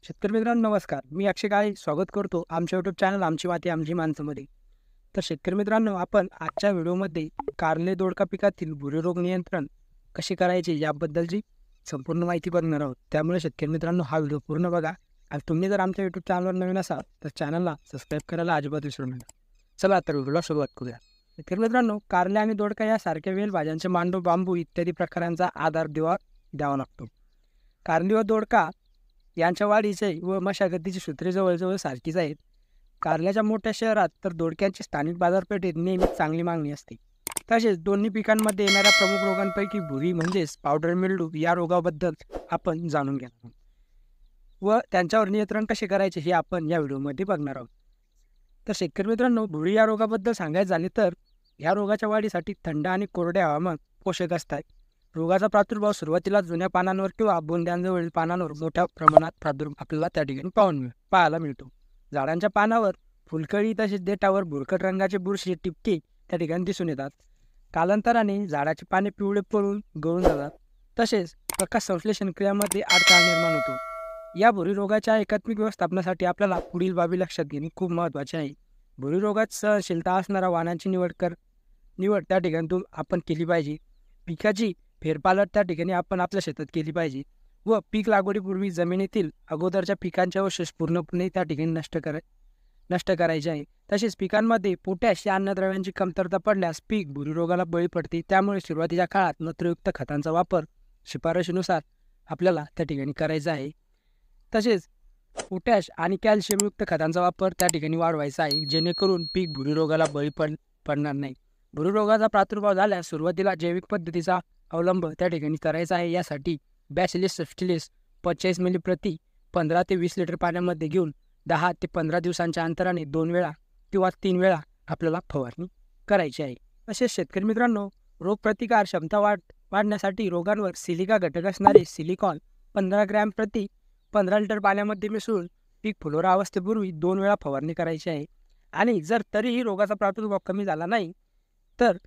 शेतकरी मित्रांनो नमस्कार. मी अक्षय काळे स्वागत करतो आमच्या यूट्यूब चॅनल आमची माती आमची माणसामध्ये. तर शेतकरी मित्रांनो आपण आजच्या व्हिडिओमध्ये कारले दोडका पिकातील भुरी रोग नियंत्रण कसे करायचे याबद्दलची संपूर्ण माहिती बघणार आहोत. त्यामुळे शेतकरी मित्रांनो हा व्हिडिओ पूर्ण बघा आणि तुम्ही जर आमच्या यूट्यूब चॅनलवर नवीन असाल तर चॅनलला सबस्क्राईब करायला अजिबात विसरू नका. चला तर व्हिडिओला सुरुवात करूया. शेतकरी मित्रांनो कारले आणि दोडका यासारख्या वेल भाज्यांचे मांडव बांबू इत्यादी प्रकारांचा आधार द्यावा लागतो. कारली व दोडका यांच्या वाढीचे व मशागतीची सूत्रे जवळजवळ सारखीच आहेत. कारल्याच्या मोठ्या शहरात तर दोडक्यांची स्थानिक बाजारपेठेत नेहमीच चांगली मागणी असते. तसेच दोन्ही पिकांमध्ये येणाऱ्या प्रमुख रोगांपैकी भुरी म्हणजेच पावडर मिल्डू या रोगाबद्दल आपण जाणून घेणार आहोत व त्यांच्यावर नियंत्रण कसे करायचे हे आपण या व्हिडिओमध्ये बघणार आहोत. तर शेतकरी मित्रांनो भुरी या रोगाबद्दल सांगायचे झाले तर या रोगाच्या वाढीसाठी थंड आणि कोरडे हवामान पोषक असतात. रोगाचा प्रादुर्भाव सुरुवातीला जुन्या पानांवर किंवा बोंद्यांजवळील पानांवर मोठ्या प्रमाणात प्रादुर्भाव आपल्याला त्या ठिकाणी पाहायला मिळतो. झाडांच्या पानावर फुलकळी तसेच देठावर भुरकट रंगाचे बुरशी टिपके त्या ठिकाणी दिसून येतात. कालांतराने झाडाची पाने पिवळे पडून गळून जातात. तसेच प्रकाश संश्लेषण क्रियामध्ये अडथळा निर्माण होतो. या भुरी रोगाच्या एकात्मिक व्यवस्थापनासाठी आपल्याला पुढील बाबी लक्षात घेणे खूप महत्त्वाचे आहे. भुरी रोगात सहनशीलता असणाऱ्या वाणांची निवड त्या ठिकाणी आपण केली पाहिजे. पिकाची फेरपालट त्या ठिकाणी आपण आपल्या शेतात केली पाहिजे व पीक लागवडीपूर्वी जमिनीतील अगोदरच्या पिकांचे अवशेष पूर्णपणे त्या ठिकाणी नष्ट करायचे आहे. तसेच पिकांमध्ये पोटॅश या अन्नद्रव्यांची कमतरता पडल्यास पीक भुरी रोगाला बळी पडते. त्यामुळे सुरुवातीच्या काळात नत्रयुक्त खतांचा वापर शिफारशीनुसार आपल्याला त्या ठिकाणी करायचा आहे. तसेच पोटॅश आणि कॅल्शियमयुक्त खतांचा वापर त्या ठिकाणी वाढवायचा आहे जेणेकरून पीक भुरी रोगाला बळी पडणार नाही. भुरी रोगाचा प्रादुर्भाव झाल्यास सुरुवातीला जैविक पद्धतीचा अवलंब त्या ठिकाणी करायचा आहे. यासाठी बॅसिलिस सबटिलिस 45 मिली प्रति 15 ते 20 लिटर पाण्यामध्ये घेऊन 10 ते 15 दिवसांच्या अंतराने 2 वेळा किंवा 3 वेळा आपल्याला फवारणी करायची आहे. तसेच शेतकरी मित्रांनो रोगप्रतिकार क्षमता वाढण्यासाठी रोगांवर सिलिका घटक असणारे सिलिकॉन 15 ग्रॅम प्रति 15 लिटर पाण्यामध्ये मिसळून पीक फुलोरा अवस्थेपूर्वी 2 वेळा फवारणी करायची आहे. आणि जर तरीही रोगाचा प्रादुर्भाव कमी झाला नाही तर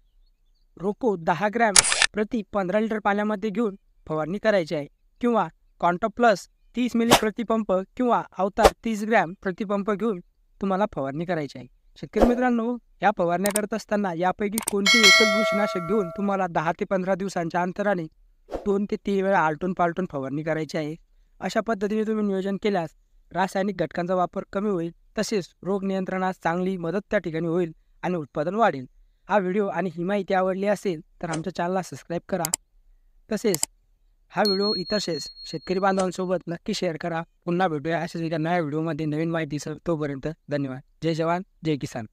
रोको 10 ग्रॅम प्रति 15 लिटर पाण्यामध्ये घेऊन फवारणी करायची आहे किंवा कॉन्टॉप प्लस 30 मिली प्रतिपंप किंवा अवतार 30 ग्रॅम प्रतिपंप घेऊन तुम्हाला फवारणी करायची आहे. शेतकरी मित्रांनो या फवारण्या करत असताना यापैकी कोणतीही एकच बुरशीनाशक घेऊन तुम्हाला 10 ते 15 दिवसांच्या अंतराने 2 ते 3 वेळा आलटून पालटून फवारणी करायची आहे. अशा पद्धतीने तुम्ही नियोजन केल्यास रासायनिक घटकांचा वापर कमी होईल. तसेच रोग नियंत्रणास चांगली मदत त्या ठिकाणी होईल आणि उत्पादन वाढेल. हा व्हिडिओ आणि ही माहिती आवडली असेल तर आमच्या चॅनलला सबस्क्राईब करा. तसेच हा व्हिडिओ इतर शेतकरी बांधवांसोबत नक्की शेअर करा. पुन्हा भेटूया अशाच एका नव्या व्हिडिओमध्ये नवीन माहितीसह. तोपर्यंत धन्यवाद. जय जवान जय किसान.